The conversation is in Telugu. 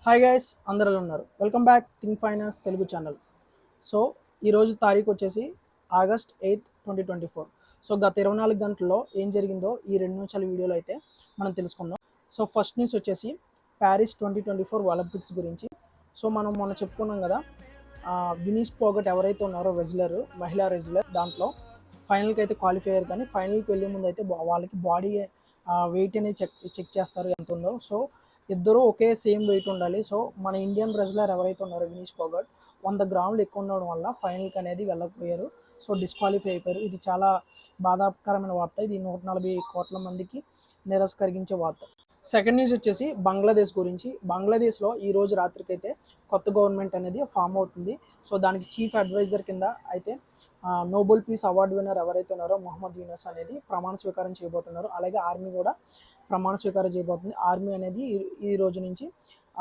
హాయ్ గైస్, అందరూ ఎలా ఉన్నారు? Welcome back think finance Telugu channel. So ఈరోజు తారీఖు వచ్చేసి August 8, 2024. సో గత 24 గంటల్లో ఏం జరిగిందో ఈ 2 నిమిషాల వీడియోలో అయితే మనం తెలుసుకుందాం. సో ఫస్ట్ న్యూస్ వచ్చేసి ప్యారిస్ 2024 ఒలింపిక్స్ గురించి. సో మనం మొన్న చెప్పుకున్నాం కదా, వినీస్ పోగట్ ఎవరైతే ఉన్నారో రెజ్లర్, మహిళా రెజ్లర్, దాంట్లో ఫైనల్కి అయితే క్వాలిఫై అయ్యారు. కానీ ఫైనల్కి వెళ్ళే ముందు అయితే వాళ్ళకి బాడీ వెయిట్ అనేది చెక్ చేస్తారు ఎంత ఉందో. సో ఇద్దరు ఒకే సేమ్ వెయిట్ ఉండాలి. సో మన ఇండియన్ రెజ్లర్ ఎవరైతే ఉన్నారో వినీష్ పోగట్ 100 గ్రాములు ఎక్కువ ఉండడం వల్ల ఫైనల్కి అనేది వెళ్ళకపోయారు. సో డిస్క్వాలిఫై అయిపోయారు. ఇది చాలా బాధాకరమైన వార్త. ఇది 140 కోట్ల మందికి నిరాశ కలిగించే వార్త. సెకండ్ న్యూస్ వచ్చేసి బంగ్లాదేశ్ గురించి. బంగ్లాదేశ్లో ఈ రోజు రాత్రికైతే కొత్త గవర్నమెంట్ అనేది ఫామ్ అవుతుంది. సో దానికి చీఫ్ అడ్వైజర్ కింద అయితే నోబెల్ పీస్ అవార్డు విన్నర్ ఎవరైతే ఉన్నారో మొహమ్మద్ యూనస్ అనేది ప్రమాణ స్వీకారం చేయబోతున్నారు. అలాగే ఆర్మీ కూడా ప్రమాణ స్వీకారం చేయబోతుంది. ఆర్మీ అనేది ఈ రోజు నుంచి